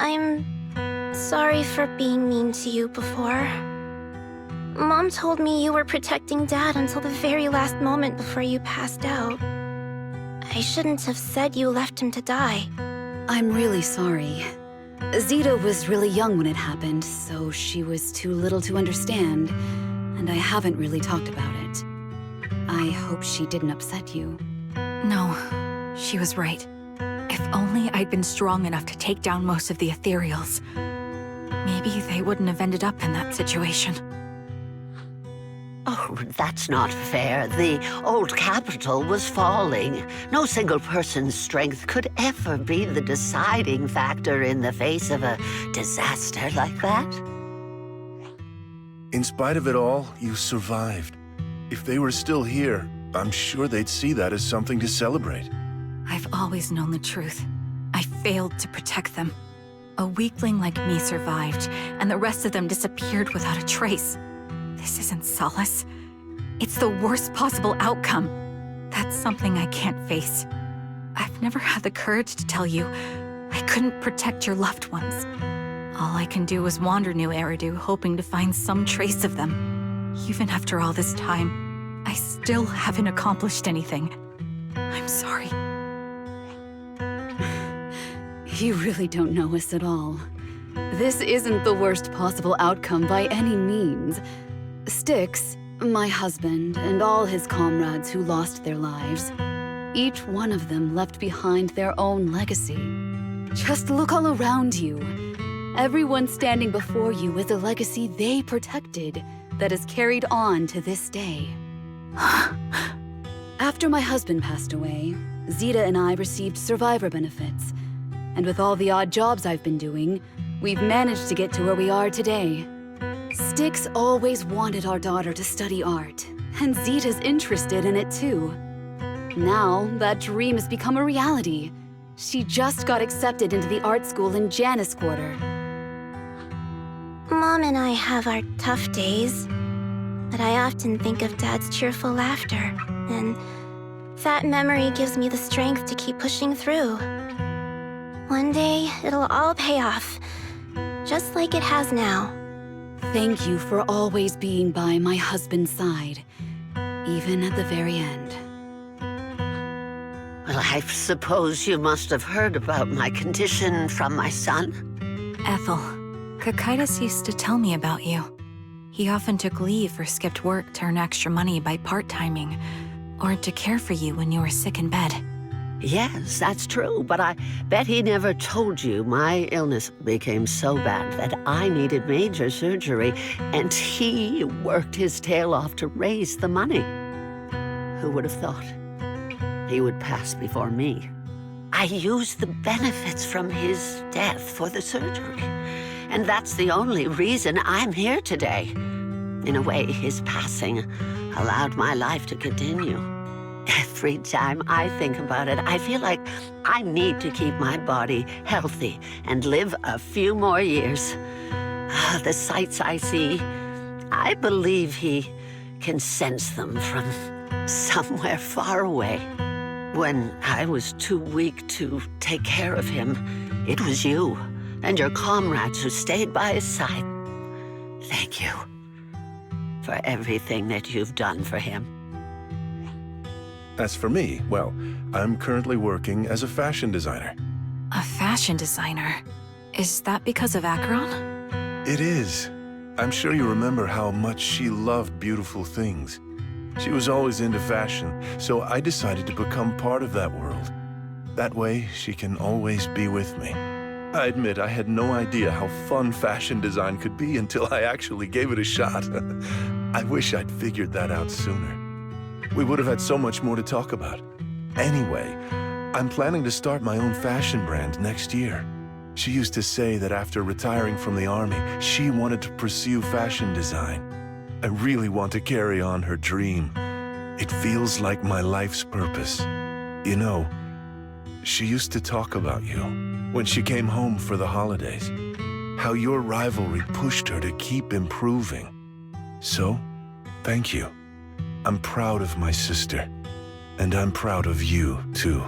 I'm sorry for being mean to you before. Mom told me you were protecting Dad until the very last moment before you passed out. I shouldn't have said you left him to die. I'm really sorry. Zeta was really young when it happened, so she was too little to understand, and I haven't really talked about it. I hope she didn't upset you. No, she was right. If only I'd been strong enough to take down most of the ethereals. Maybe they wouldn't have ended up in that situation. Oh, that's not fair. The old capital was falling. No single person's strength could ever be the deciding factor in the face of a disaster like that. In spite of it all, you survived. If they were still here, I'm sure they'd see that as something to celebrate. I've always known the truth. I failed to protect them. A weakling like me survived, and the rest of them disappeared without a trace. This isn't solace. It's the worst possible outcome. That's something I can't face. I've never had the courage to tell you I couldn't protect your loved ones. All I can do is wander New Eridu, hoping to find some trace of them. Even after all this time, I still haven't accomplished anything. I'm sorry. You really don't know us at all. This isn't the worst possible outcome by any means. Styx, my husband, and all his comrades who lost their lives, each one of them left behind their own legacy. Just look all around you. Everyone standing before you with a legacy they protected that is carried on to this day. After my husband passed away, Zeta and I received survivor benefits. And with all the odd jobs I've been doing, we've managed to get to where we are today. Styx always wanted our daughter to study art, and Zeta's interested in it too. Now, that dream has become a reality. She just got accepted into the art school in Janus Quarter. Mom and I have our tough days, but I often think of Dad's cheerful laughter, and that memory gives me the strength to keep pushing through. One day, it'll all pay off, just like it has now. Thank you for always being by my husband's side, even at the very end. Well, I suppose you must have heard about my condition from my son. Ethel, Kakaitis used to tell me about you. He often took leave or skipped work to earn extra money by part-timing, or to care for you when you were sick in bed. Yes, that's true, but I bet he never told you my illness became so bad that I needed major surgery, and he worked his tail off to raise the money. Who would have thought he would pass before me? I used the benefits from his death for the surgery, and that's the only reason I'm here today. In a way, his passing allowed my life to continue. Every time I think about it, I feel like I need to keep my body healthy and live a few more years. The sights I see, I believe he can sense them from somewhere far away. When I was too weak to take care of him, it was you and your comrades who stayed by his side. Thank you for everything that you've done for him. As for me, well, I'm currently working as a fashion designer. A fashion designer? Is that because of Acheron? It is. I'm sure you remember how much she loved beautiful things. She was always into fashion, so I decided to become part of that world. That way, she can always be with me. I admit I had no idea how fun fashion design could be until I actually gave it a shot. I wish I'd figured that out sooner. We would have had so much more to talk about. Anyway, I'm planning to start my own fashion brand next year. She used to say that after retiring from the army, she wanted to pursue fashion design. I really want to carry on her dream. It feels like my life's purpose. You know, she used to talk about you when she came home for the holidays. How your rivalry pushed her to keep improving. So, thank you. I'm proud of my sister, and I'm proud of you, too.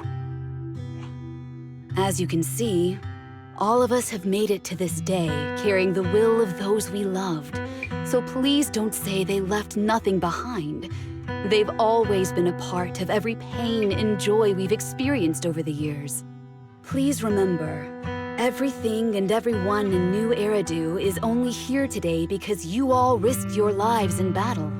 As you can see, All of us have made it to this day, carrying the will of those we loved. So please don't say they left nothing behind. They've always been a part of every pain and joy we've experienced over the years. Please remember, everything and everyone in New Eridu is only here today because you all risked your lives in battle.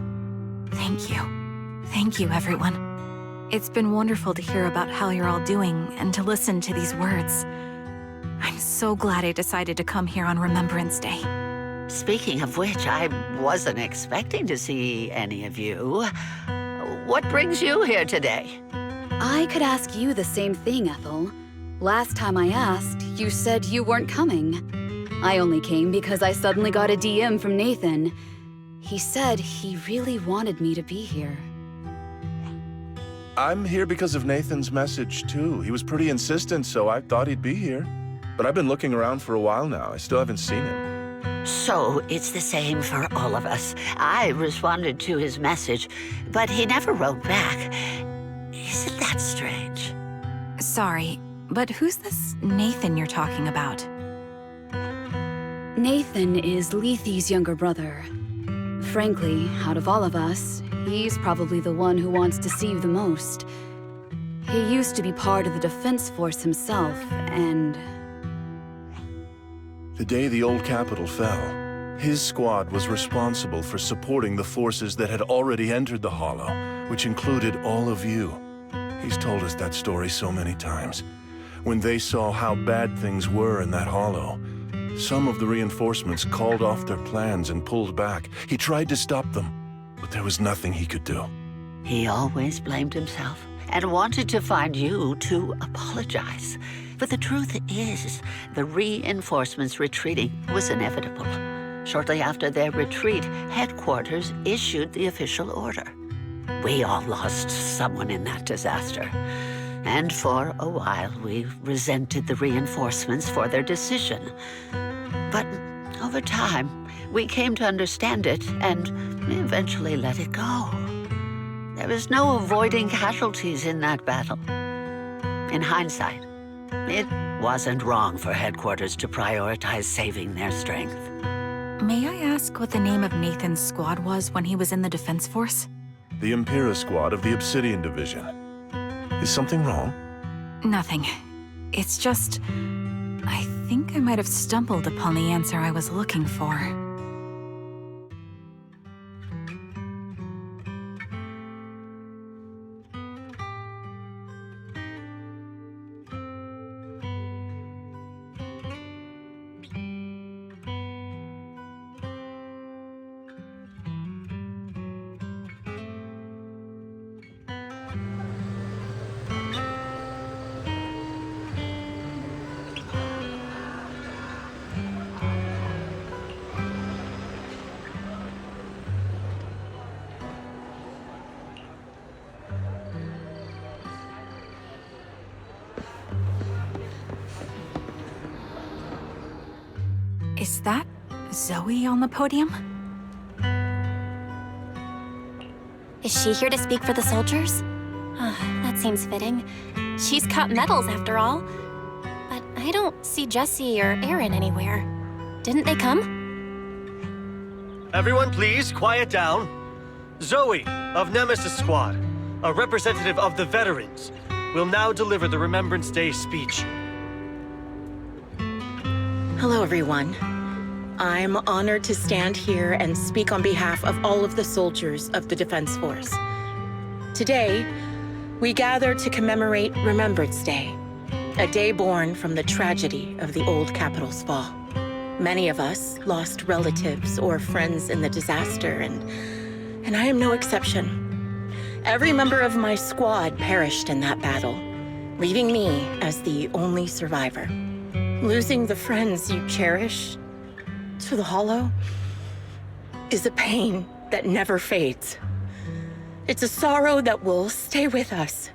Thank you. Thank you, everyone. It's been wonderful to hear about how you're all doing and to listen to these words. I'm so glad I decided to come here on Remembrance Day. Speaking of which, I wasn't expecting to see any of you. What brings you here today? I could ask you the same thing, Ethel. Last time I asked, you said you weren't coming. I only came because I suddenly got a DM from Nathan. He said he really wanted me to be here. I'm here because of Nathan's message, too. He was pretty insistent, so I thought he'd be here. But I've been looking around for a while now. I still haven't seen him. So it's the same for all of us. I responded to his message, but he never wrote back. Isn't that strange? Sorry, but who's this Nathan you're talking about? Nathan is Lethe's younger brother. Frankly, out of all of us, he's probably the one who wants to see you the most. He used to be part of the Defense Force himself, and... The day the old capital fell, his squad was responsible for supporting the forces that had already entered the Hollow, which included all of you. He's told us that story so many times. When they saw how bad things were in that Hollow, some of the reinforcements called off their plans and pulled back. He tried to stop them, but there was nothing he could do. He always blamed himself and wanted to find you to apologize. But the truth is, the reinforcements retreating was inevitable. Shortly after their retreat, headquarters issued the official order. We all lost someone in that disaster. And for a while, we resented the reinforcements for their decision. But over time, we came to understand it and eventually let it go. There was no avoiding casualties in that battle. In hindsight, it wasn't wrong for headquarters to prioritize saving their strength. May I ask what the name of Nathan's squad was when he was in the Defense Force? The Impera squad of the Obsidian Division. Is something wrong? Nothing. It's just... I think I might have stumbled upon the answer I was looking for. Is that Zoe on the podium? Is she here to speak for the soldiers? That seems fitting. She's cut medals, after all. But I don't see Jesse or Aaron anywhere. Didn't they come? Everyone please, quiet down. Zoe, of Nemesis Squad, a representative of the veterans, will now deliver the Remembrance Day speech. Hello, everyone. I'm honored to stand here and speak on behalf of all of the soldiers of the Defense Force. Today, we gather to commemorate Remembrance Day, a day born from the tragedy of the old capital's fall. Many of us lost relatives or friends in the disaster, and I am no exception. Every member of my squad perished in that battle, leaving me as the only survivor. Losing the friends you cherish to the Hollow is a pain that never fades. It's a sorrow that will stay with us,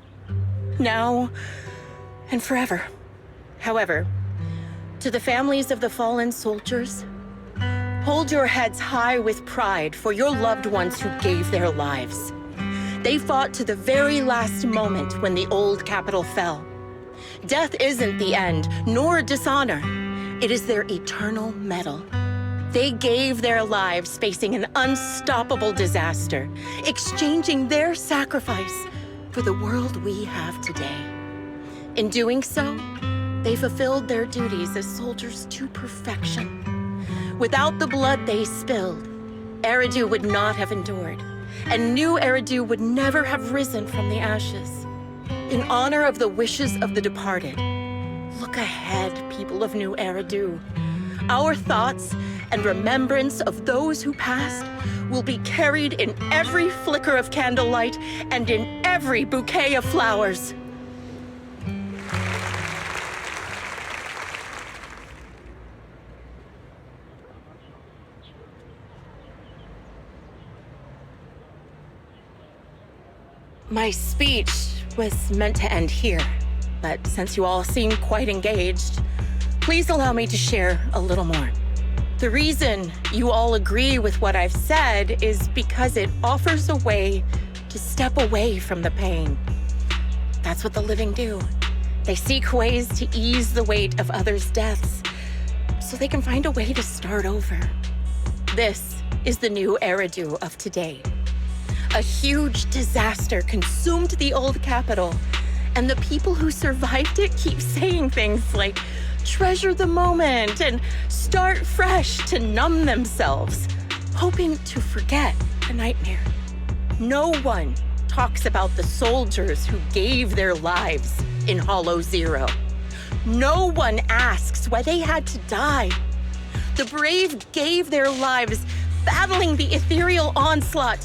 now and forever. However, to the families of the fallen soldiers, hold your heads high with pride for your loved ones who gave their lives. They fought to the very last moment when the old capital fell. Death isn't the end, nor dishonor. It is their eternal metal. They gave their lives facing an unstoppable disaster, exchanging their sacrifice for the world we have today. In doing so, they fulfilled their duties as soldiers to perfection. Without the blood they spilled, Eridu would not have endured, and new Eridu would never have risen from the ashes. In honor of the wishes of the departed, look ahead, people of New Eridu. Our thoughts and remembrance of those who passed will be carried in every flicker of candlelight and in every bouquet of flowers. My speech was meant to end here, but since you all seem quite engaged, please allow me to share a little more. The reason you all agree with what I've said is because it offers a way to step away from the pain. That's what the living do. They seek ways to ease the weight of others' deaths so they can find a way to start over. This is the new Eridu of today. A huge disaster consumed the old capital, and the people who survived it keep saying things like, treasure the moment and start fresh to numb themselves, hoping to forget the nightmare. No one talks about the soldiers who gave their lives in Hollow Zero. No one asks why they had to die. The brave gave their lives battling the ethereal onslaught,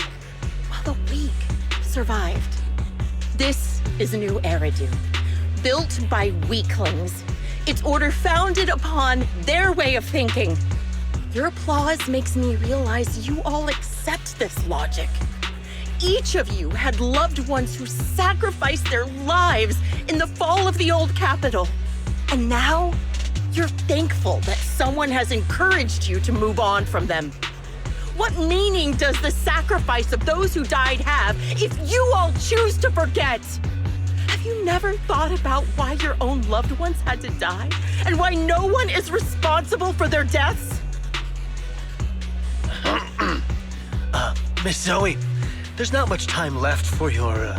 while the weak survived. This is a new Eridu, built by weaklings. Its order founded upon their way of thinking. Your applause makes me realize you all accept this logic. Each of you had loved ones who sacrificed their lives in the fall of the old capital. And now, you're thankful that someone has encouraged you to move on from them. What meaning does the sacrifice of those who died have if you all choose to forget? Have you never thought about why your own loved ones had to die? And why no one is responsible for their deaths? Miss Zoe, there's not much time left for your,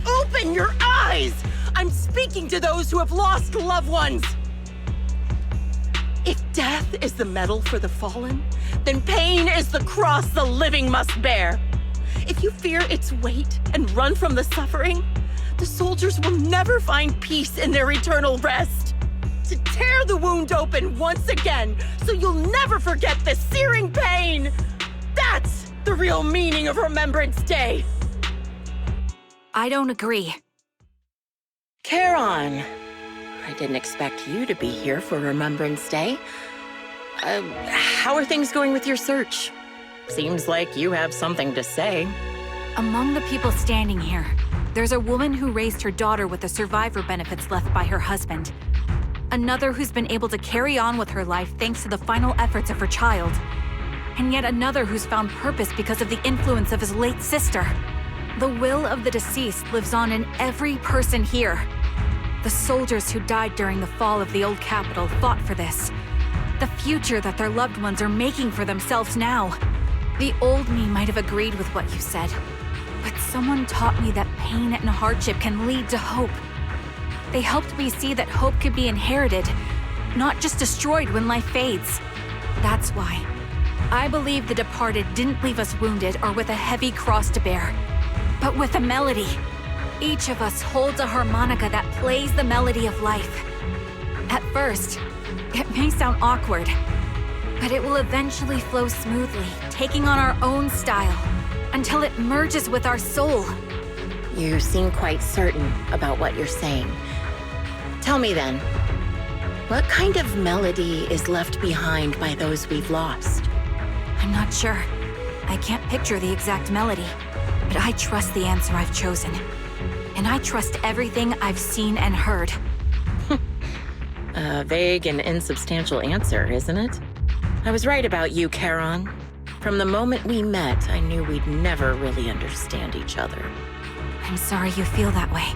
Open your eyes! I'm speaking to those who have lost loved ones! If death is the medal for the fallen, then pain is the cross the living must bear. If you fear its weight and run from the suffering, the soldiers will never find peace in their eternal rest. To tear the wound open once again, so you'll never forget the searing pain. That's the real meaning of Remembrance Day. I don't agree. Charon, I didn't expect you to be here for Remembrance Day. How are things going with your search? Seems like you have something to say. Among the people standing here, there's a woman who raised her daughter with the survivor benefits left by her husband. Another who's been able to carry on with her life thanks to the final efforts of her child. And yet another who's found purpose because of the influence of his late sister. The will of the deceased lives on in every person here. The soldiers who died during the fall of the old capital fought for this. The future that their loved ones are making for themselves now. The old me might have agreed with what you said, but someone taught me that pain and hardship can lead to hope. They helped me see that hope could be inherited, not just destroyed when life fades. That's why I believe the departed didn't leave us wounded or with a heavy cross to bear, but with a melody. Each of us holds a harmonica that plays the melody of life. At first, it may sound awkward, but it will eventually flow smoothly, taking on our own style, until it merges with our soul. You seem quite certain about what you're saying. Tell me then, what kind of melody is left behind by those we've lost? I'm not sure. I can't picture the exact melody, but I trust the answer I've chosen. And I trust everything I've seen and heard. A vague and insubstantial answer, isn't it? I was right about you, Charon. From the moment we met, I knew we'd never really understand each other. I'm sorry you feel that way.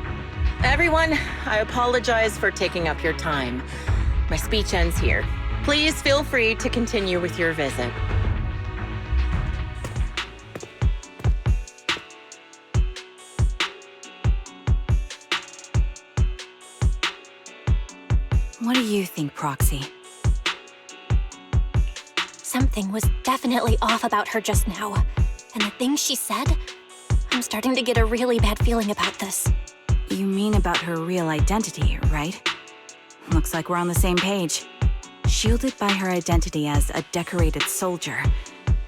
Everyone, I apologize for taking up your time. My speech ends here. Please feel free to continue with your visit. What do you think, Proxy? Something was definitely off about her just now. And the things she said, I'm starting to get a really bad feeling about this. You mean about her real identity, right? Looks like we're on the same page. Shielded by her identity as a decorated soldier,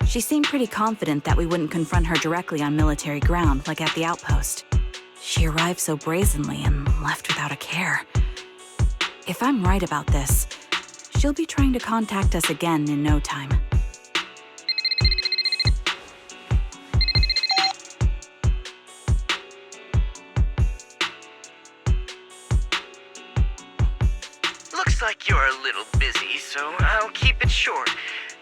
she seemed pretty confident that we wouldn't confront her directly on military ground like at the outpost. She arrived so brazenly and left without a care. If I'm right about this, she'll be trying to contact us again in no time. Looks like you're a little busy, so I'll keep it short.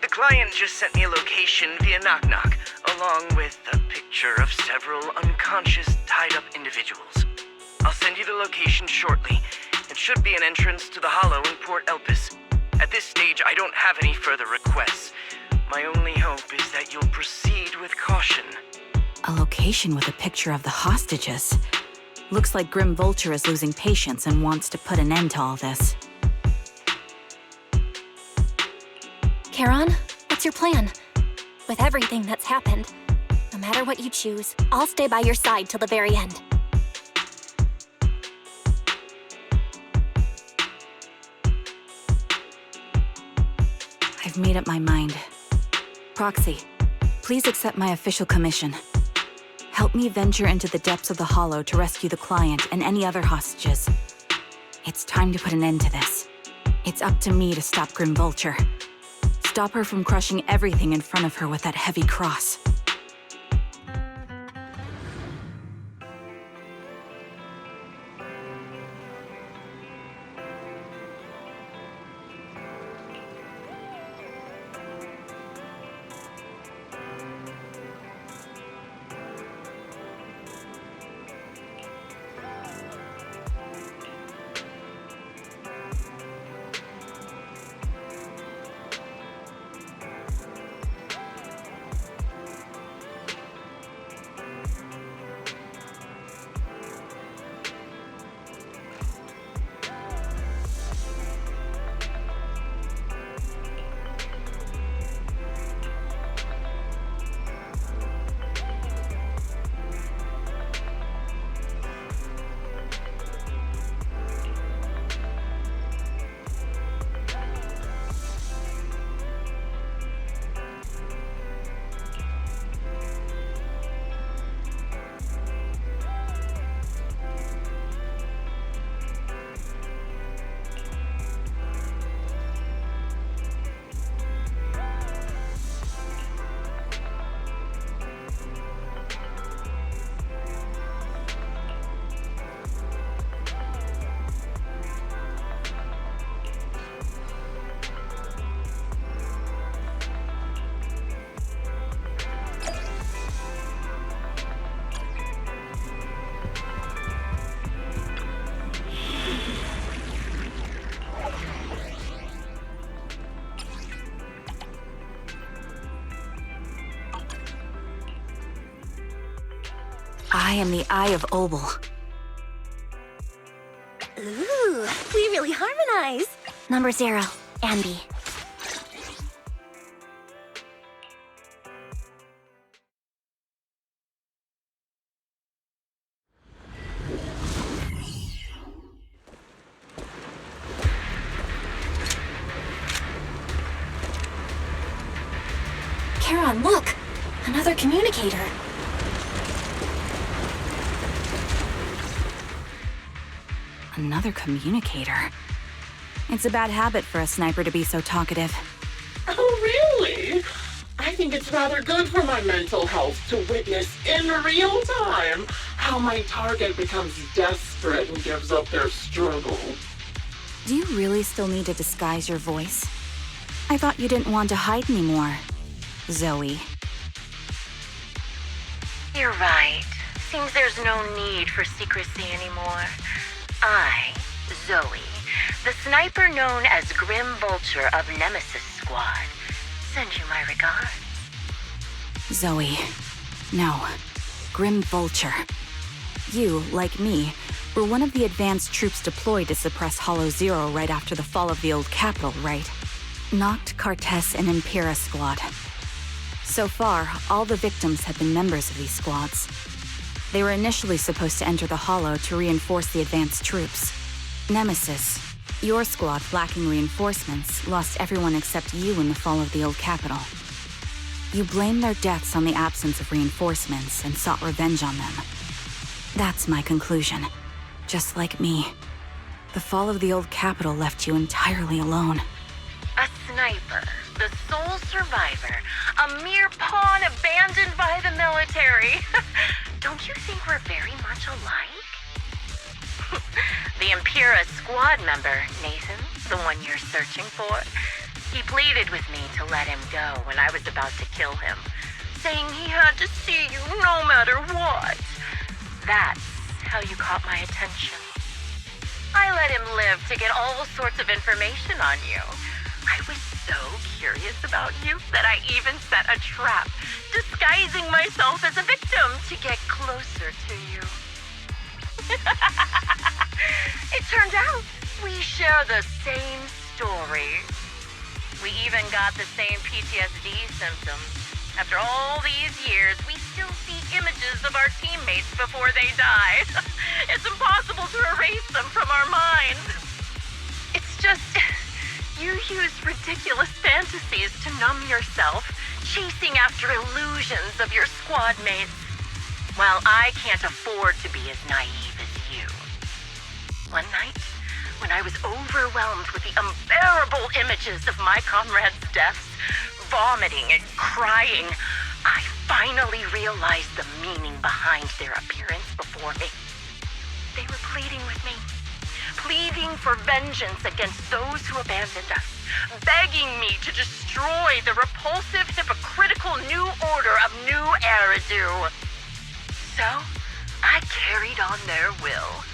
The client just sent me a location via Knock Knock, along with a picture of several unconscious, tied-up individuals. I'll send you the location shortly. It should be an entrance to the Hollow in Port Elpis. At this stage, I don't have any further requests. My only hope is that you'll proceed with caution. A location with a picture of the hostages. Looks like Grim Vulture is losing patience and wants to put an end to all this. Charon, what's your plan? With everything that's happened, no matter what you choose, I'll stay by your side till the very end. I've made up my mind. Proxy, please accept my official commission. Help me venture into the depths of the Hollow to rescue the client and any other hostages. It's time to put an end to this. It's up to me to stop Grim Vulture. Stop her from crushing everything in front of her with that heavy cross. I am the Eye of Obel. Ooh, we really harmonize. Number 0, Ambi. Charon, look! Another communicator. Another communicator. It's a bad habit for a sniper to be so talkative. Oh, really? I think it's rather good for my mental health to witness in real time how my target becomes desperate and gives up their struggle. Do you really still need to disguise your voice? I thought you didn't want to hide anymore, Zoe. You're right. Seems there's no need for secrecy anymore. I, Zoe, The sniper known as Grim Vulture of Nemesis Squad. Send you my regards. Zoe. No. Grim Vulture. You, like me, were one of the advanced troops deployed to suppress Hollow Zero right after the fall of the old capital, right? Noct, Cartes, and Impera Squad. So far, all the victims have been members of these squads. They were initially supposed to enter the Hollow to reinforce the advanced troops. Nemesis, your squad lacking reinforcements, lost everyone except you in the fall of the old capital. You blamed their deaths on the absence of reinforcements and sought revenge on them. That's my conclusion. Just like me. The fall of the old capital left you entirely alone. A sniper, the sole survivor, a mere pawn abandoned by the military. Don't you think we're very much alike? The Impera squad member, Nathan, the one you're searching for, he pleaded with me to let him go when I was about to kill him, saying he had to see you no matter what. That's how you caught my attention. I let him live to get all sorts of information on you. I was so curious about you that I even set a trap, disguising myself as a victim to get closer to you. It turned out we share the same story. We even got the same PTSD symptoms. After all these years, we still see images of our teammates before they die. It's impossible to erase them from our minds. It's just, you use ridiculous fantasies to numb yourself, chasing after illusions of your squad mates, while I can't afford to be as naive as you. One night, when I was overwhelmed with the unbearable images of my comrades' deaths, vomiting and crying, I finally realized the meaning behind their appearance before me. They were pleading with me, pleading for vengeance against those who abandoned us, begging me to destroy the repulsive, hypocritical new order of New Eridu. So, I carried on their will.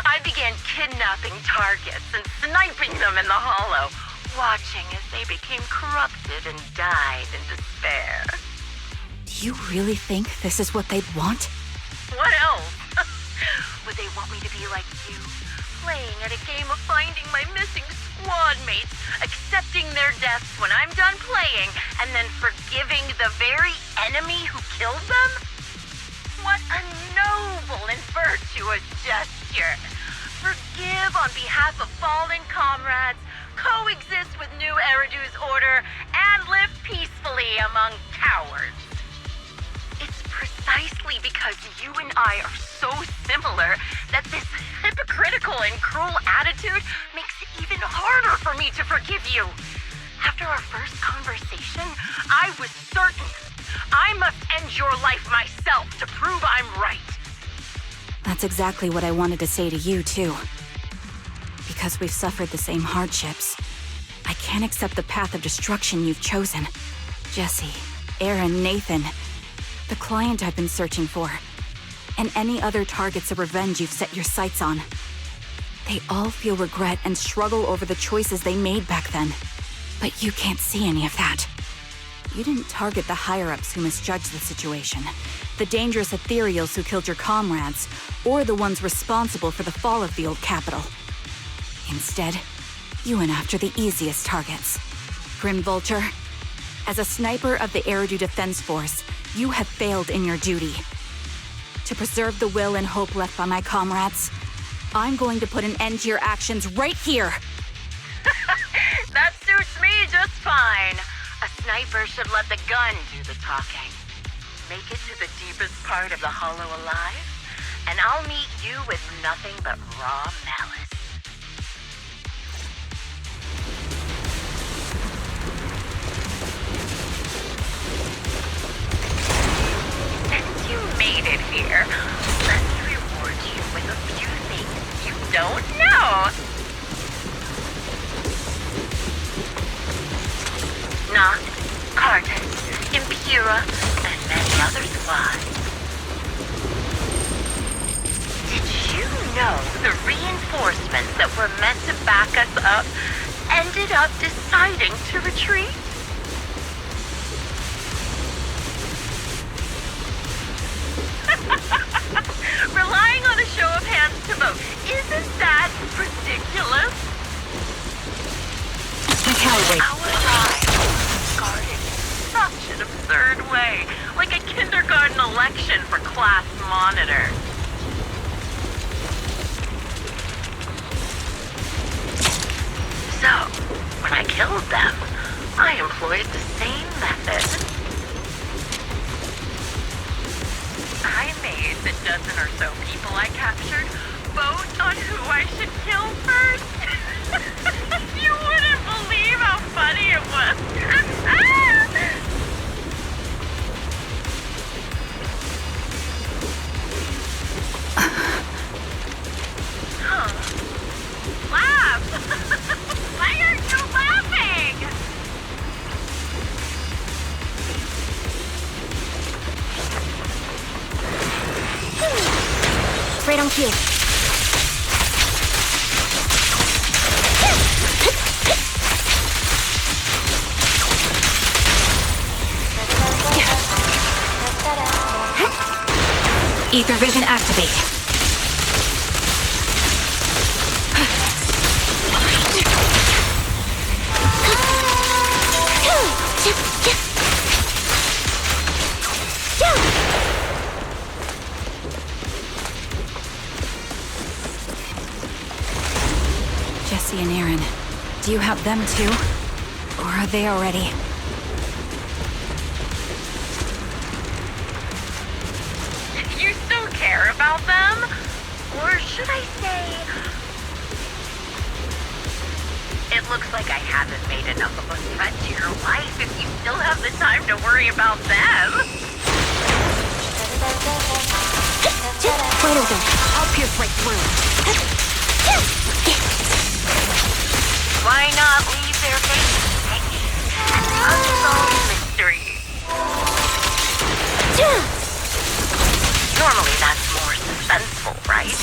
I began kidnapping targets and sniping them in the Hollow, watching as they became corrupted and died in despair. Do you really think this is what they'd want? What else? Would they want me to be like you, playing at a game of finding my missing squad mates, accepting their deaths when I'm done playing, and then forgiving the very enemy who killed them? What a noble and virtuous gesture! Forgive on behalf of fallen comrades, coexist with New Eridu's order, and live peacefully among cowards. It's precisely because you and I are so similar that this hypocritical and cruel attitude makes it even harder for me to forgive you. After our first conversation, I was certain I must end your life myself to prove I'm right. That's exactly what I wanted to say to you, too. Because we've suffered the same hardships, I can't accept the path of destruction you've chosen. Jesse, Aaron, Nathan, the client I've been searching for, and any other targets of revenge you've set your sights on. They all feel regret and struggle over the choices they made back then. But you can't see any of that. You didn't target the higher-ups who misjudged the situation, the dangerous ethereals who killed your comrades, or the ones responsible for the fall of the old capital. Instead, you went after the easiest targets. Grim Vulture, as a sniper of the Eridu Defense Force, you have failed in your duty. To preserve the will and hope left by my comrades, I'm going to put an end to your actions right here! That suits me just fine. A sniper should let the gun do the talking. Make it to the deepest part of the Hollow alive, and I'll meet you with nothing but raw malice. Since you made it here, let me reward you with a few things you don't know. Noct, Cartes, Impera, and many other squads. Did you know the reinforced were meant to back us up ended up deciding to retreat? Relying on a show of hands to vote. Isn't that ridiculous? Recalibrate. Our lives guarded in such an absurd way, like a kindergarten election for class monitor. So, when I killed them, I employed the same method. I made the dozen or so people I captured vote on who I should kill first. You wouldn't believe how funny it was. Huh. Laugh! Why aren't you laughing? Right on cue. Ether vision activate. Jesse and Aaron, do you have them too? Or are they already? You still care about them? Or should I say... It looks like I haven't made enough of a threat to your life if you still have the time to worry about them. Wide open. I'll pierce right through. Why not leave their faces hanging? An unsolved mystery. Normally that's more suspenseful, right?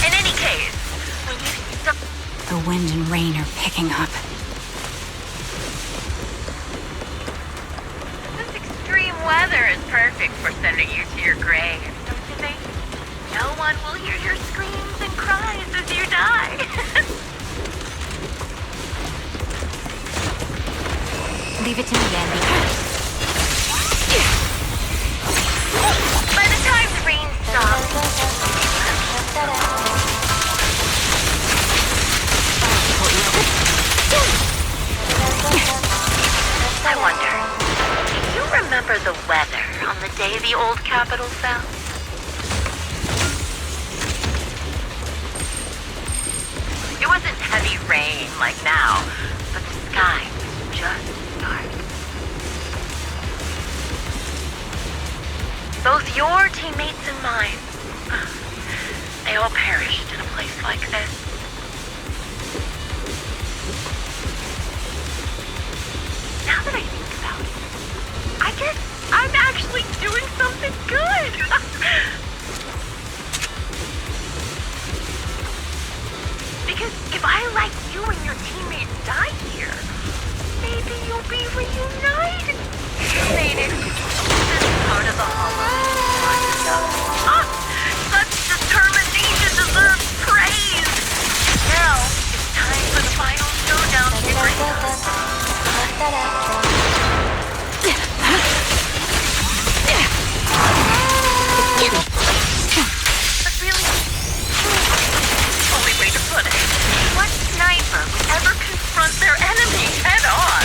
In any case, when you stop... The wind and rain are picking up. This extreme weather is perfect for sending you to your grave, don't you think? No one will hear your screams and cries as you die. Leave it to me, Andy. By the time the rain stops... I wonder, do you remember the weather on the day the old Capitol fell? It wasn't heavy rain like now, but the sky was just dark. Both your teammates and mine, they all perished in a place like this. Now that I think about it, I guess I'm actually doing something good. Because if I let you and your teammates die here, maybe you'll be reunited. This is part of the Hollow. Such determination deserves praise. Now, it's time for the final showdown to bring us. But really, only way to put it. What sniper would ever confront their enemy head on?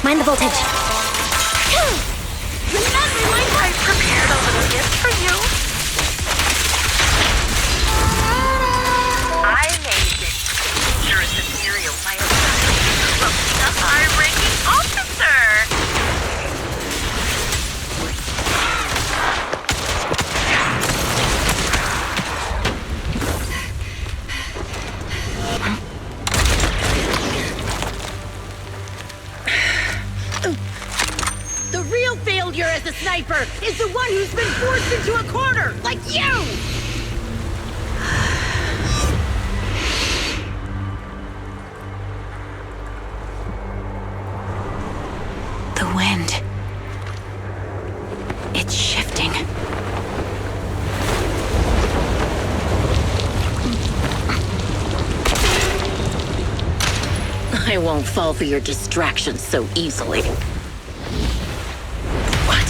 Mind the voltage. I prepared a little gift for you. I made this dangerous ethereal bioscience from a high-ranking officer. behavior as a sniper is the one who's been forced into a corner, like you! The wind. It's shifting. I won't fall for your distractions so easily. What?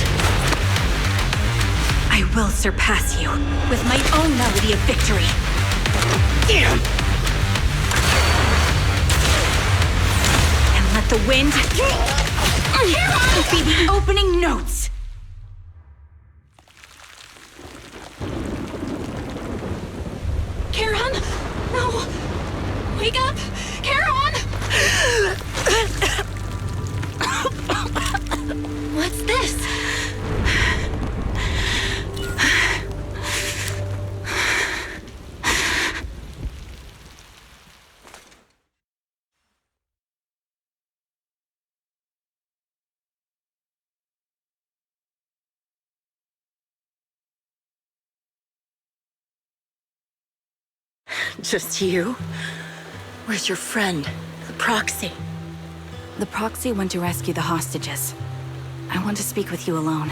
I will surpass you with my own melody of victory. Damn! And let the wind be the opening notes. Charon? No! Wake up! Charon! What's this? Just you? Where's your friend, the proxy? The proxy went to rescue the hostages. I want to speak with you alone.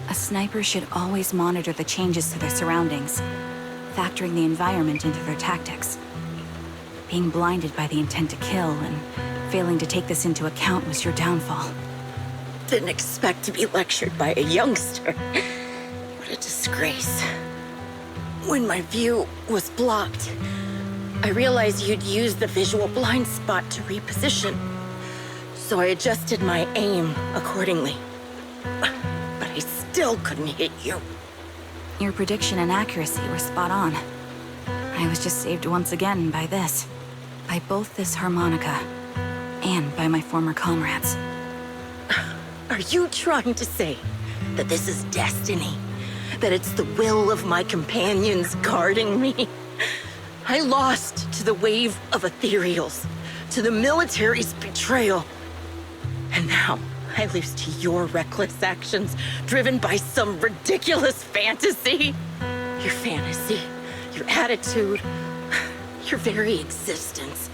A sniper should always monitor the changes to their surroundings, factoring the environment into their tactics. Being blinded by the intent to kill and failing to take this into account was your downfall. Didn't expect to be lectured by a youngster. What a disgrace. When my view was blocked, I realized you'd used the visual blind spot to reposition. So I adjusted my aim accordingly. But I still couldn't hit you. Your prediction and accuracy were spot on. I was just saved once again by this. By both this harmonica, and by my former comrades. Are you trying to say that this is destiny? That it's the will of my companions guarding me? I lost to the wave of ethereals, to the military's betrayal. And now I lose to your reckless actions, driven by some ridiculous fantasy. Your fantasy, your attitude, your very existence,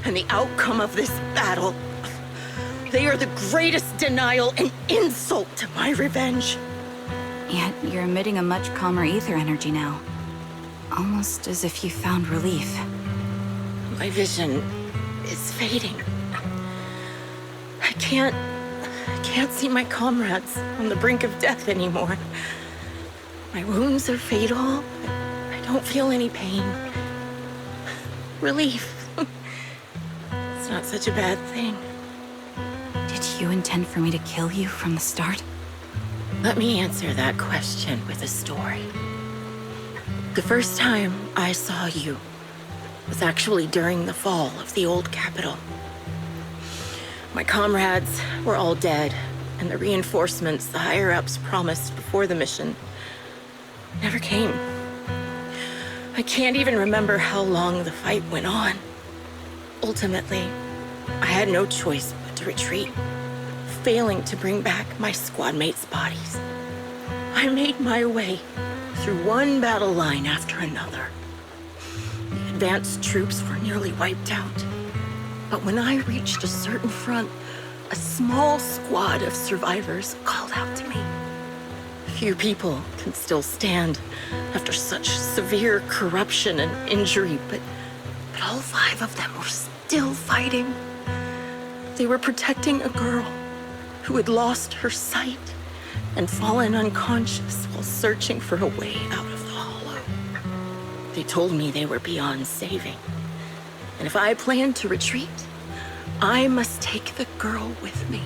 and the outcome of this battle. They are the greatest denial and insult to my revenge. Yet you're emitting a much calmer ether energy now. Almost as if you found relief. My vision is fading. I can't see my comrades on the brink of death anymore. My wounds are fatal. I don't feel any pain. Relief. It's not such a bad thing. Did you intend for me to kill you from the start? Let me answer that question with a story. The first time I saw you was actually during the fall of the old capital. My comrades were all dead, and the reinforcements the higher-ups promised before the mission never came. I can't even remember how long the fight went on. Ultimately, I had no choice but to retreat, failing to bring back my squad mates' bodies. I made my way through one battle line after another. The advanced troops were nearly wiped out. But when I reached a certain front, a small squad of survivors called out to me. Few people can still stand after such severe corruption and injury, but all 5 of them were still fighting. They were protecting a girl who had lost her sight and fallen unconscious while searching for a way out of the hollow. They told me they were beyond saving, and if I planned to retreat, I must take the girl with me.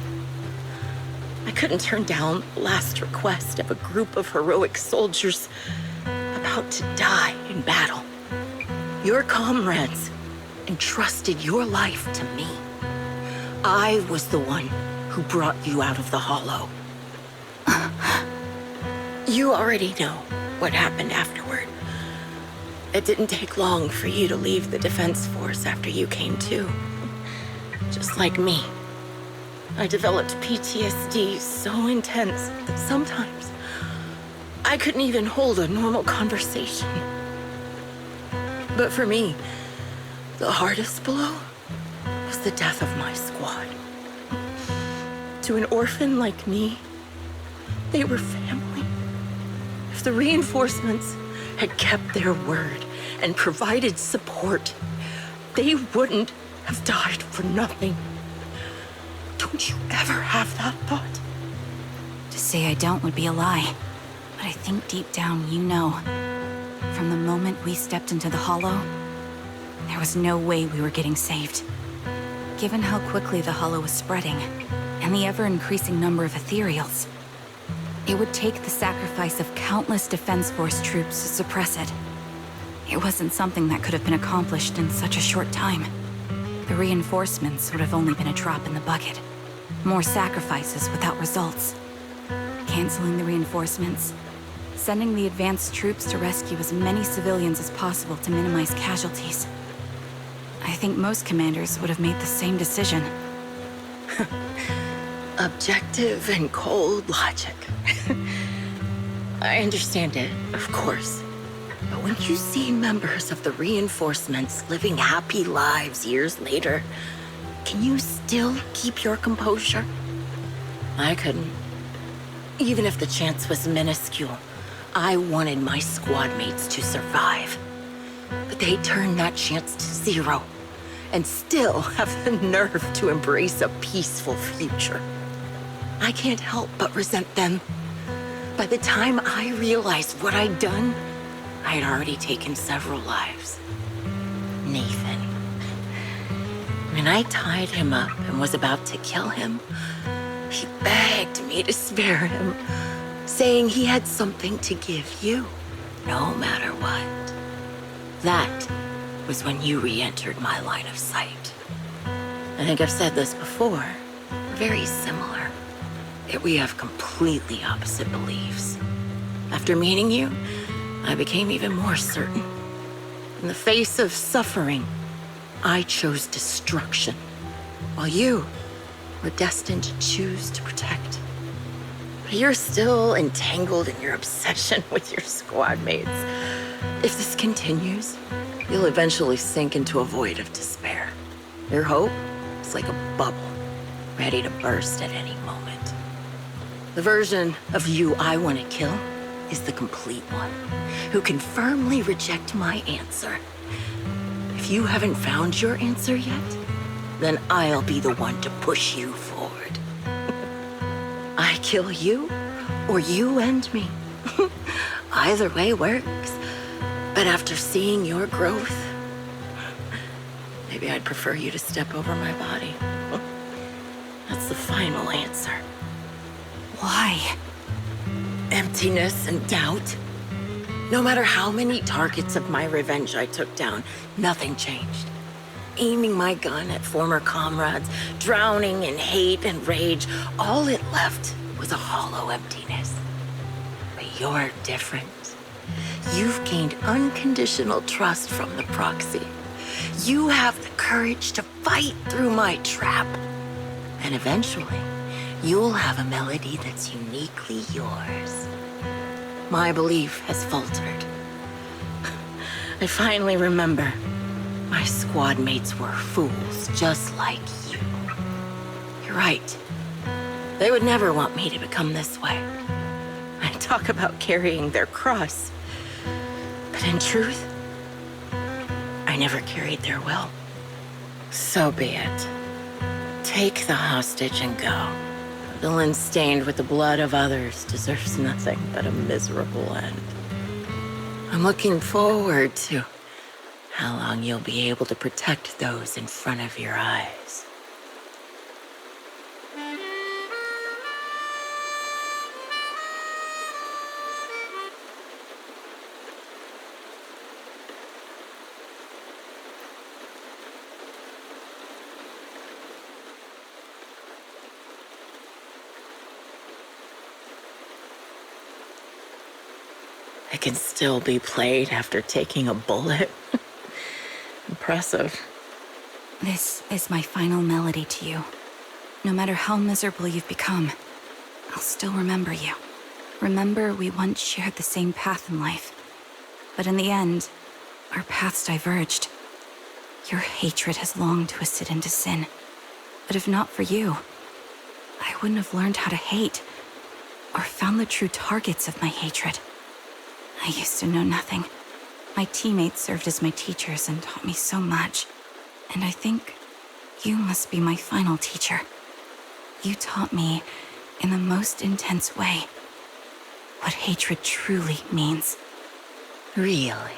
I couldn't turn down the last request of a group of heroic soldiers about to die in battle. Your comrades entrusted your life to me. I was the one who brought you out of the hollow. You already know what happened afterward. It didn't take long for you to leave the Defense Force after you came to. Just like me. I developed PTSD so intense that sometimes I couldn't even hold a normal conversation. But for me, the hardest blow was the death of my squad. To an orphan like me, they were family. If the reinforcements had kept their word and provided support, they wouldn't have died for nothing. Don't you ever have that thought? To say I don't would be a lie. But I think deep down you know. From the moment we stepped into the Hollow, there was no way we were getting saved. Given how quickly the Hollow was spreading, and the ever-increasing number of ethereals, it would take the sacrifice of countless Defense Force troops to suppress it. It wasn't something that could have been accomplished in such a short time. The reinforcements would have only been a drop in the bucket. More sacrifices without results. Canceling the reinforcements, sending the advanced troops to rescue as many civilians as possible to minimize casualties. I think most commanders would have made the same decision. Objective and cold logic. I understand it, of course. But when you see members of the reinforcements living happy lives years later, can you still keep your composure? I couldn't. Even if the chance was minuscule, I wanted my squad mates to survive. But they turned that chance to zero, and still have the nerve to embrace a peaceful future. I can't help but resent them. By the time I realized what I'd done, I had already taken several lives. Nathan. When I tied him up and was about to kill him, he begged me to spare him, saying he had something to give you, no matter what. That was when you re-entered my line of sight. I think I've said this before. We're very similar, yet we have completely opposite beliefs. After meeting you, I became even more certain. In the face of suffering, I chose destruction, while you were destined to choose to protect. But you're still entangled in your obsession with your squad mates. If this continues, you'll eventually sink into a void of despair. Your hope is like a bubble, ready to burst at any moment. The version of you I want to kill is the complete one, who can firmly reject my answer. If you haven't found your answer yet, then I'll be the one to push you forward. I kill you, or you end me. Either way works. But after seeing your growth, maybe I'd prefer you to step over my body. That's the final answer. Why? Emptiness and doubt. No matter how many targets of my revenge I took down, nothing changed. Aiming my gun at former comrades, drowning in hate and rage, all it left was a hollow emptiness. But you're different. You've gained unconditional trust from the proxy. You have the courage to fight through my trap. And eventually, you'll have a melody that's uniquely yours. My belief has faltered. I finally remember. My squad mates were fools, just like you. You're right. They would never want me to become this way. I talk about carrying their cross. But in truth, I never carried their will. So be it. Take the hostage and go. A villain stained with the blood of others deserves nothing but a miserable end. I'm looking forward to how long you'll be able to protect those in front of your eyes. It can still be played after taking a bullet. Impressive. This is my final melody to you. No matter how miserable you've become, I'll still remember you. Remember we once shared the same path in life. But in the end, our paths diverged. Your hatred has long twisted into sin. But if not for you, I wouldn't have learned how to hate, or found the true targets of my hatred. I used to know nothing. My teammates served as my teachers and taught me so much. And I think you must be my final teacher. You taught me, in the most intense way, what hatred truly means. Really?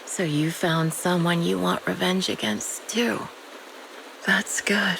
So you found someone you want revenge against, too. That's good.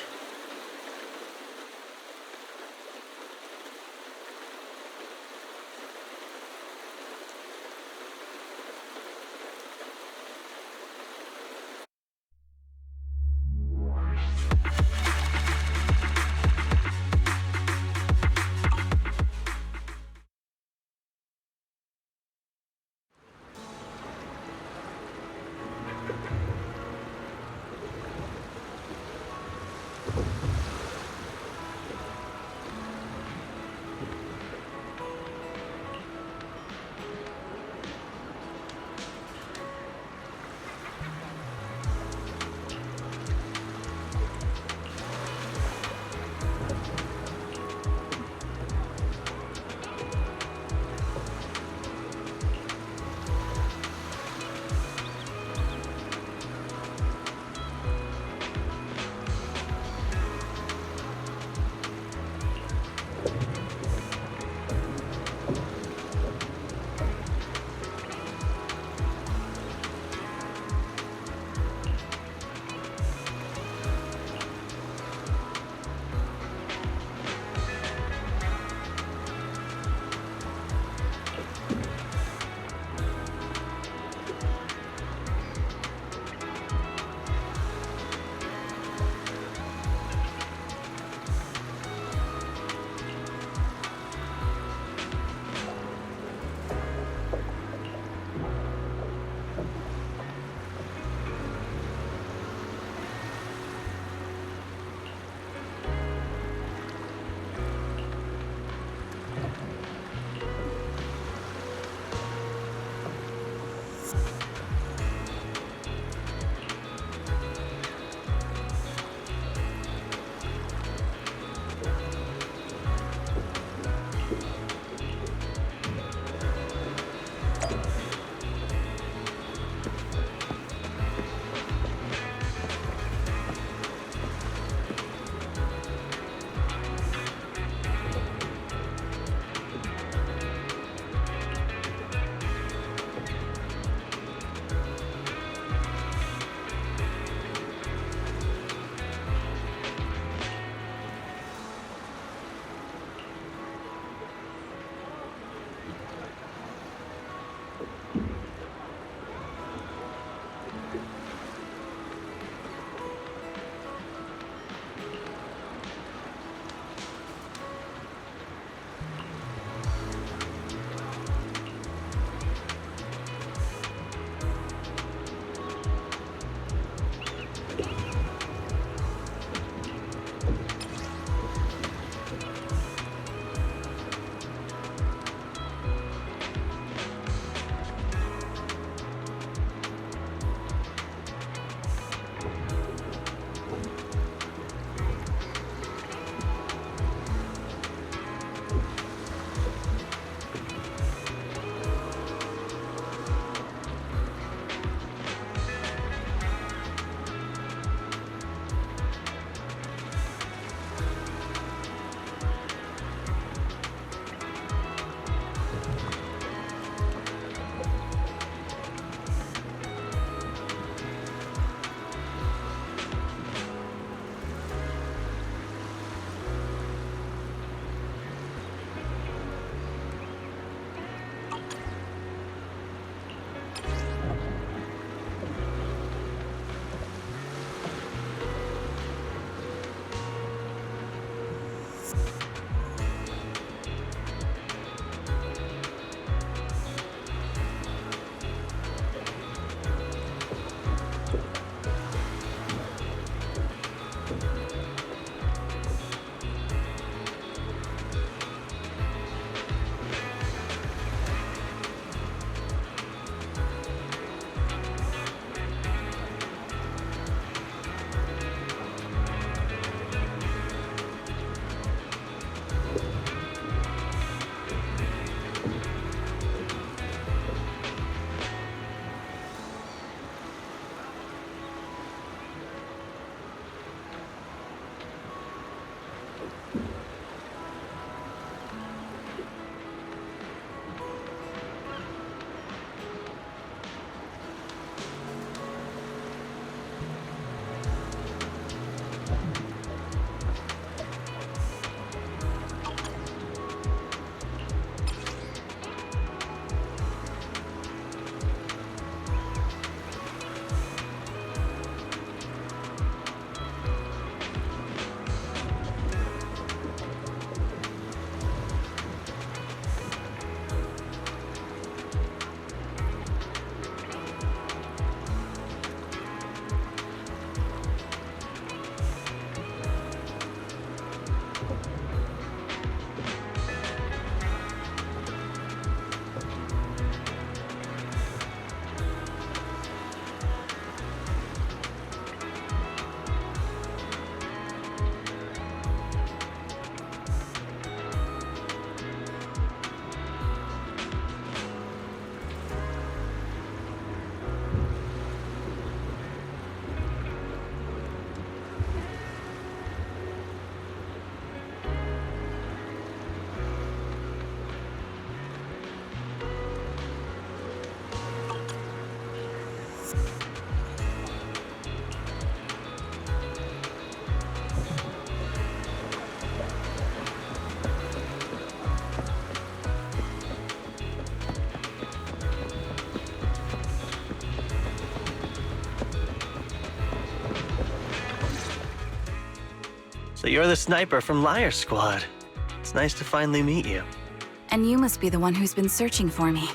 So you're the sniper from Liar Squad. It's nice to finally meet you. And you must be the one who's been searching for me.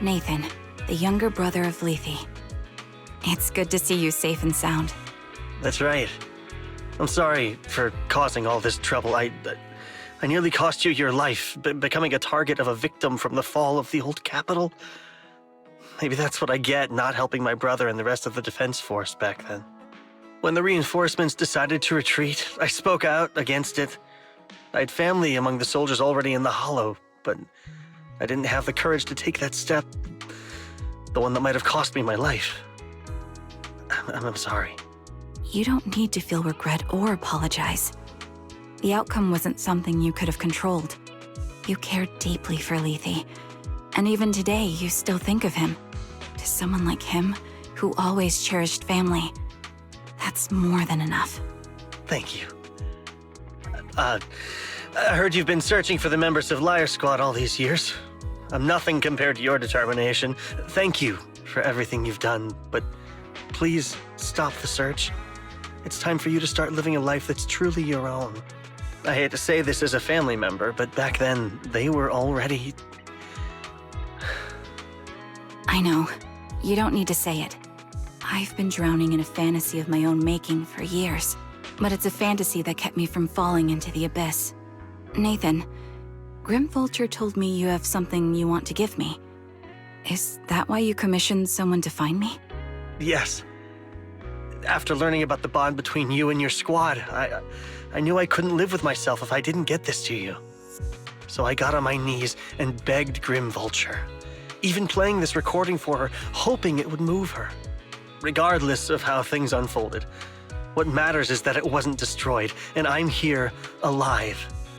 Nathan, the younger brother of Lethe. It's good to see you safe and sound. That's right. I'm sorry for causing all this trouble. I nearly cost you your life, becoming a target of a victim from the fall of the old capital. Maybe that's what I get, not helping my brother and the rest of the defense force back then. When the reinforcements decided to retreat, I spoke out against it. I had family among the soldiers already in the Hollow, but I didn't have the courage to take that step. The one that might have cost me my life. I'm sorry. You don't need to feel regret or apologize. The outcome wasn't something you could have controlled. You cared deeply for Lethe, and even today you still think of him. To someone like him, who always cherished family, that's more than enough. Thank you. I heard you've been searching for the members of Liar Squad all these years. I'm nothing compared to your determination. Thank you for everything you've done, but please stop the search. It's time for you to start living a life that's truly your own. I hate to say this as a family member, but back then, they were already... I know. You don't need to say it. I've been drowning in a fantasy of my own making for years, but it's a fantasy that kept me from falling into the abyss. Nathan, Grim Vulture told me you have something you want to give me. Is that why you commissioned someone to find me? Yes. After learning about the bond between you and your squad, I knew I couldn't live with myself if I didn't get this to you. So I got on my knees and begged Grim Vulture, even playing this recording for her, hoping it would move her. Regardless of how things unfolded, what matters is that it wasn't destroyed, and I'm here, alive,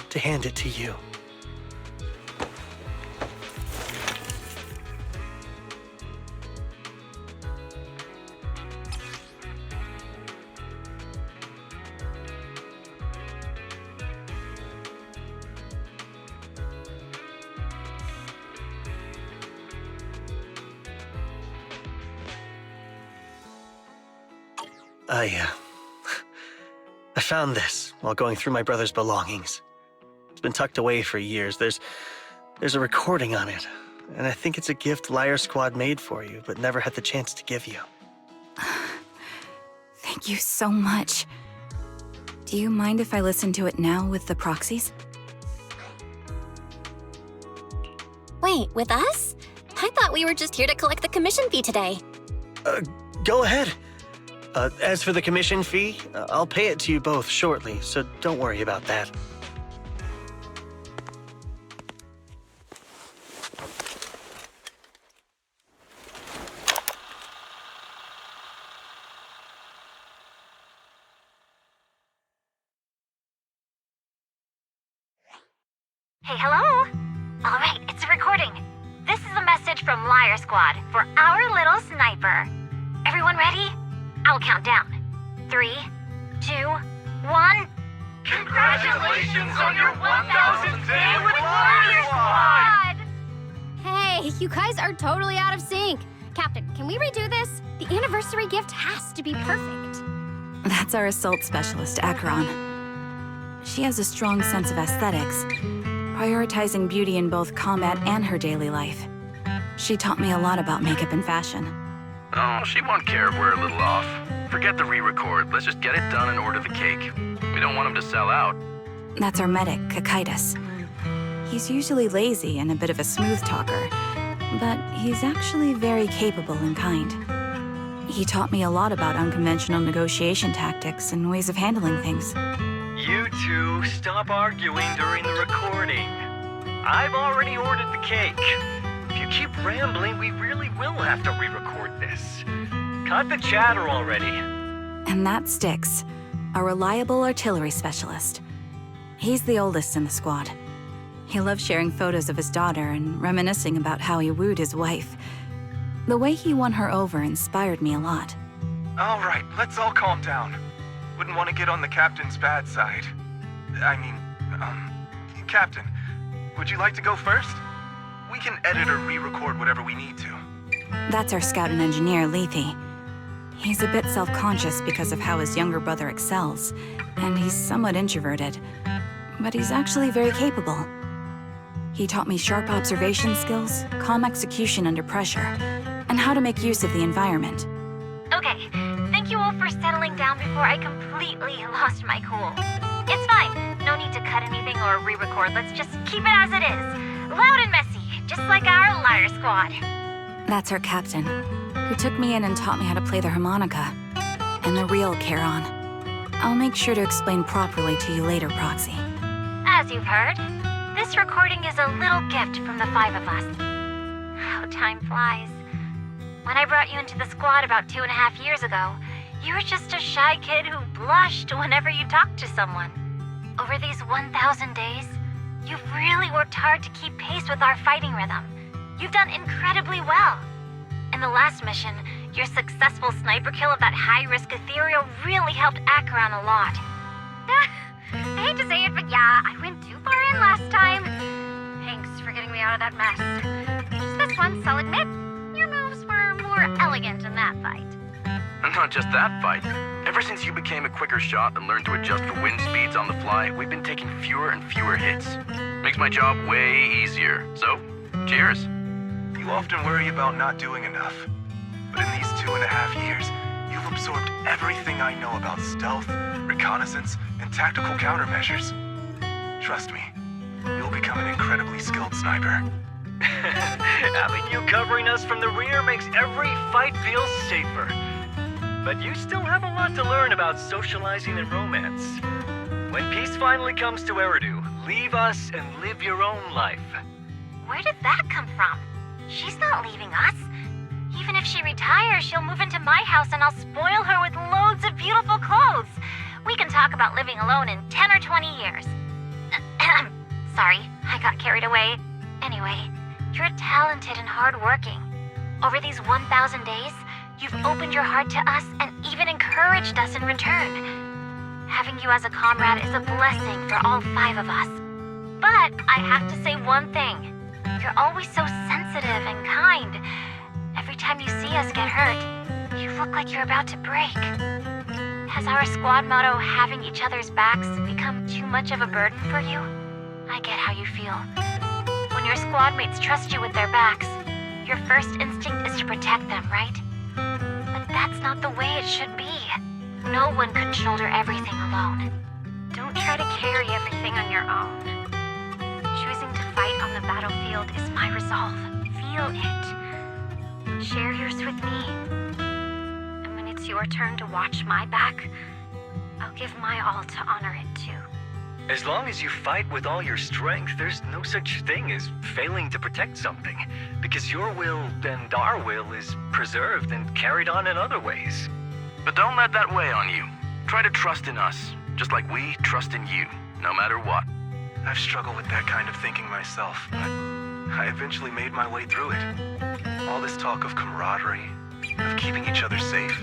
to hand it to you. I found this while going through my brother's belongings. It's been tucked away for years. There's a recording on it, and I think it's a gift Liar Squad made for you, but never had the chance to give you. Thank you so much. Do you mind if I listen to it now with the proxies? Wait, with us? I thought we were just here to collect the commission fee today. Go ahead. As for the commission fee, I'll pay it to you both shortly, so don't worry about that. Hey, hello? All right, it's a recording. This is a message from Liar Squad for our little sniper. Everyone ready? I'll count down. 3, 2, 1. Congratulations on your 1000th day with Liar Squad! Hey, you guys are totally out of sync. Captain, can we redo this? The anniversary gift has to be perfect. That's our assault specialist, Acheron. She has a strong sense of aesthetics, prioritizing beauty in both combat and her daily life. She taught me a lot about makeup and fashion. Oh, she won't care if we're a little off. Forget the re-record. Let's just get it done and order the cake. We don't want him to sell out. That's our medic, Kakaitis. He's usually lazy and a bit of a smooth talker, but he's actually very capable and kind. He taught me a lot about unconventional negotiation tactics and ways of handling things. You two, stop arguing during the recording. I've already ordered the cake. If you keep rambling, we really will have to re-record this. Cut the chatter already. And that Styx, a reliable artillery specialist. He's the oldest in the squad. He loves sharing photos of his daughter and reminiscing about how he wooed his wife. The way he won her over inspired me a lot. All right, let's all calm down. Wouldn't want to get on the captain's bad side. Captain, would you like to go first? We can edit or re-record whatever we need to. That's our scout and engineer, Lethe. He's a bit self-conscious because of how his younger brother excels, and he's somewhat introverted. But he's actually very capable. He taught me sharp observation skills, calm execution under pressure, and how to make use of the environment. Okay, thank you all for settling down before I completely lost my cool. It's fine. No need to cut anything or re-record. Let's just keep it as it is. Loud and messy, just like our Liar Squad. That's our captain, who took me in and taught me how to play the harmonica. And the real Charon. I'll make sure to explain properly to you later, Proxy. As you've heard, this recording is a little gift from the 5 of us. How time flies. When I brought you into the squad about 2.5 years ago, you were just a shy kid who blushed whenever you talked to someone. Over these 1,000 days, you've really worked hard to keep pace with our fighting rhythm. You've done incredibly well. In the last mission, your successful sniper kill of that high-risk ethereal really helped Acheron a lot. I hate to say it, but yeah, I went too far in last time. Thanks for getting me out of that mess. Just this once, I'll admit, your moves were more elegant in that fight. And not just that fight. Ever since you became a quicker shot and learned to adjust for wind speeds on the fly, we've been taking fewer and fewer hits. Makes my job way easier. So, cheers. You often worry about not doing enough. But in these 2.5 years, you've absorbed everything I know about stealth, reconnaissance, and tactical countermeasures. Trust me, you'll become an incredibly skilled sniper. Having you covering us from the rear makes every fight feel safer. But you still have a lot to learn about socializing and romance. When peace finally comes to Eridu, leave us and live your own life. Where did that come from? She's not leaving us. Even if she retires, she'll move into my house and I'll spoil her with loads of beautiful clothes. We can talk about living alone in 10 or 20 years. Sorry, I got carried away. Anyway, you're talented and hardworking. Over these 1,000 days, you've opened your heart to us and even encouraged us in return. Having you as a comrade is a blessing for all 5 of us. But I have to say one thing. You're always so sensitive and kind. Every time you see us get hurt, you look like you're about to break. Has our squad motto, having each other's backs, become too much of a burden for you? I get how you feel. When your squad mates trust you with their backs, your first instinct is to protect them, right? But that's not the way it should be. No one can shoulder everything alone. Don't try to carry everything on your own. Choosing to fight on the battlefield is my resolve. Feel it. Share yours with me. And when it's your turn to watch my back, I'll give my all to honor it too. As long as you fight with all your strength, there's no such thing as failing to protect something, because your will and our will is preserved and carried on in other ways. But don't let that weigh on you. Try to trust in us, just like we trust in you, no matter what. I've struggled with that kind of thinking myself, but I eventually made my way through it. All this talk of camaraderie, of keeping each other safe,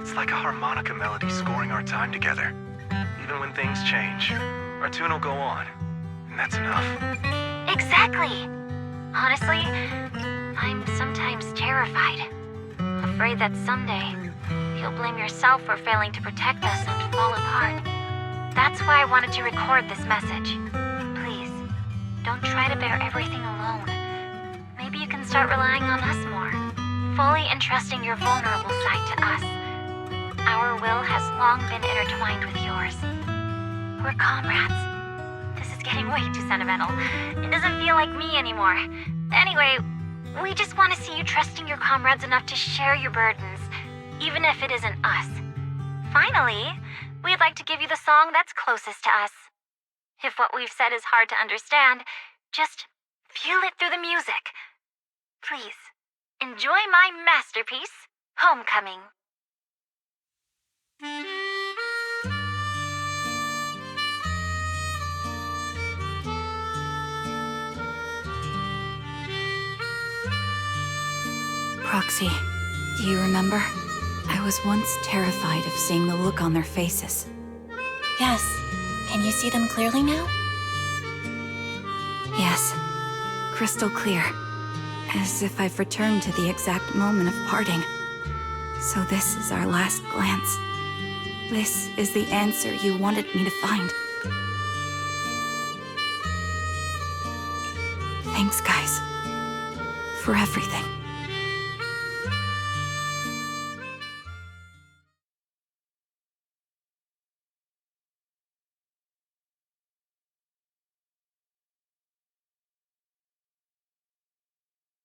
it's like a harmonica melody scoring our time together. Even when things change, our tune will go on, and that's enough. Exactly. Honestly, I'm sometimes terrified. Afraid that someday, you'll blame yourself for failing to protect us and fall apart. That's why I wanted to record this message. Please, don't try to bear everything alone. Maybe you can start relying on us more, fully entrusting your vulnerable side to us. Our will has long been intertwined with yours. We're comrades. This is getting way too sentimental. It doesn't feel like me anymore. Anyway, we just want to see you trusting your comrades enough to share your burdens, even if it isn't us. Finally, we'd like to give you the song that's closest to us. If what we've said is hard to understand, just feel it through the music. Please, enjoy my masterpiece, Homecoming. Proxy, do you remember? I was once terrified of seeing the look on their faces. Yes. Can you see them clearly now? Yes. Crystal clear. As if I've returned to the exact moment of parting. So this is our last glance. This is the answer you wanted me to find. Thanks, guys. For everything.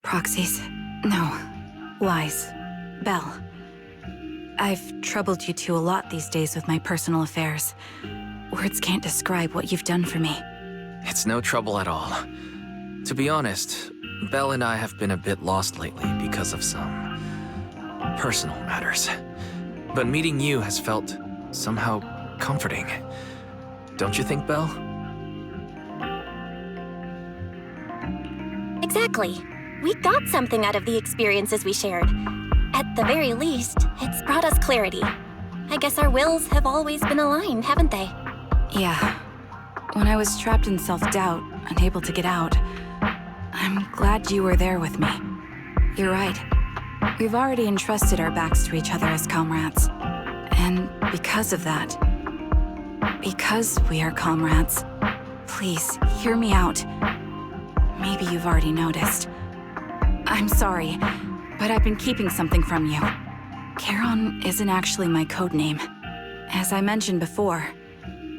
Proxies. No. Lies. Belle. I've troubled you two a lot these days with my personal affairs. Words can't describe what you've done for me. It's no trouble at all. To be honest, Belle and I have been a bit lost lately because of some personal matters. But meeting you has felt somehow comforting. Don't you think, Belle? Exactly. We got something out of the experiences we shared. At the very least, it's brought us clarity. I guess our wills have always been aligned, haven't they? Yeah. When I was trapped in self-doubt, unable to get out, I'm glad you were there with me. You're right. We've already entrusted our backs to each other as comrades. And because of that, because we are comrades, please, hear me out. Maybe you've already noticed. I'm sorry, but I've been keeping something from you. Charon isn't actually my codename. As I mentioned before,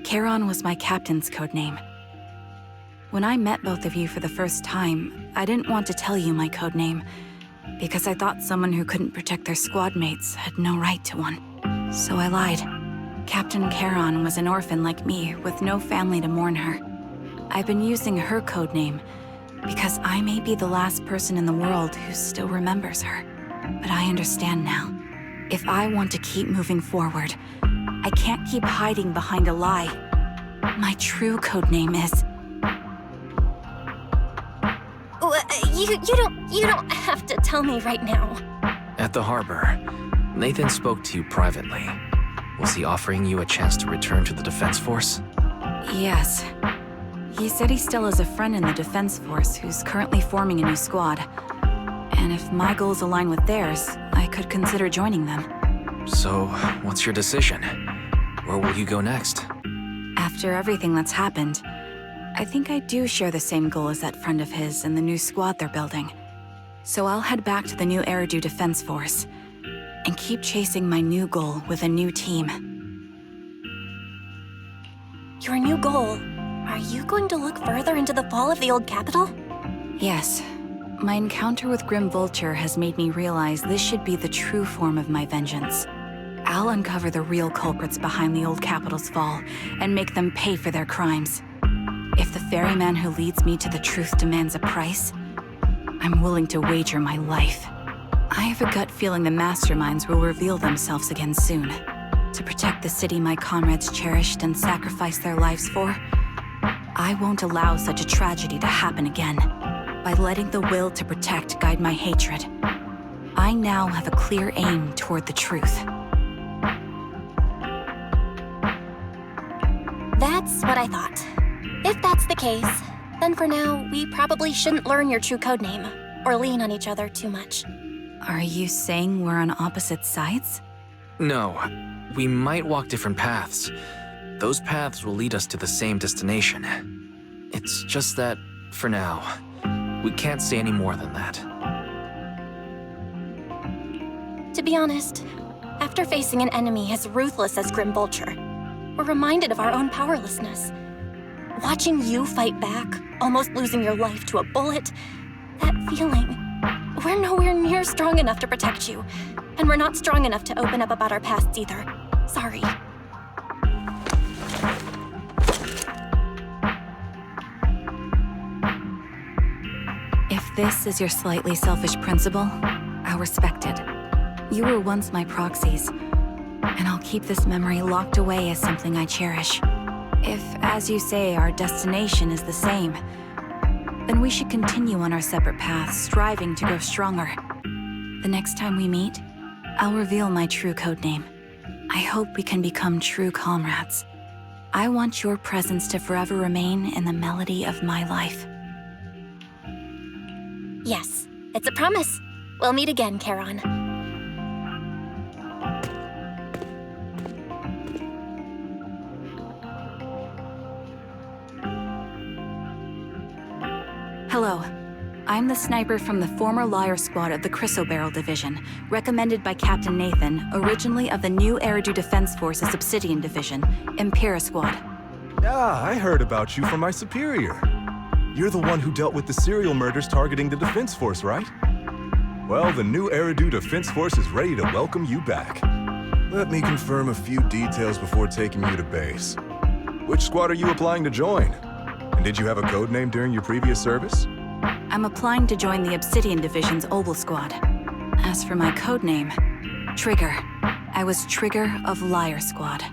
Charon was my captain's codename. When I met both of you for the first time, I didn't want to tell you my codename, because I thought someone who couldn't protect their squad mates had no right to one. So I lied. Captain Charon was an orphan like me, with no family to mourn her. I've been using her codename because I may be the last person in the world who still remembers her. But I understand now. If I want to keep moving forward, I can't keep hiding behind a lie. My true codename is... You don't have to tell me right now. At the harbor, Nathan spoke to you privately. Was he offering you a chance to return to the Defense Force? Yes. He said he still has a friend in the Defense Force who's currently forming a new squad. And if my goals align with theirs, I could consider joining them. So, what's your decision? Where will you go next? After everything that's happened, I think I do share the same goal as that friend of his and the new squad they're building. So I'll head back to the new Eridu Defense Force and keep chasing my new goal with a new team. Your new goal? Are you going to look further into the fall of the old capital? Yes. My encounter with Grim Vulture has made me realize this should be the true form of my vengeance. I'll uncover the real culprits behind the old capital's fall and make them pay for their crimes. If the ferryman who leads me to the truth demands a price, I'm willing to wager my life. I have a gut feeling the masterminds will reveal themselves again soon. To protect the city my comrades cherished and sacrificed their lives for, I won't allow such a tragedy to happen again. By letting the will to protect guide my hatred, I now have a clear aim toward the truth. That's what I thought. If that's the case, then for now, we probably shouldn't learn your true codename, or lean on each other too much. Are you saying we're on opposite sides? No. We might walk different paths. Those paths will lead us to the same destination. It's just that, for now, we can't say any more than that. To be honest, after facing an enemy as ruthless as Grim Vulture, we're reminded of our own powerlessness. Watching you fight back, almost losing your life to a bullet, that feeling, we're nowhere near strong enough to protect you, and we're not strong enough to open up about our pasts either. Sorry. If this is your slightly selfish principle, I'll respect it. You were once my proxies, and I'll keep this memory locked away as something I cherish. If, as you say, our destination is the same, then we should continue on our separate paths, striving to grow stronger. The next time we meet, I'll reveal my true codename. I hope we can become true comrades. I want your presence to forever remain in the melody of my life. Yes, it's a promise. We'll meet again, Charon. Hello. I'm the sniper from the former Liar Squad of the Chrysoberyl Division, recommended by Captain Nathan, originally of the new Eridu Defense Force's Obsidian Division, Impera Squad. Yeah, I heard about you from my superior. You're the one who dealt with the serial murders targeting the Defense Force, right? Well, the new Eridu Defense Force is ready to welcome you back. Let me confirm a few details before taking you to base. Which squad are you applying to join? And did you have a code name during your previous service? I'm applying to join the Obsidian Division's Obel Squad. As for my codename, Trigger. I was Trigger of Liar Squad.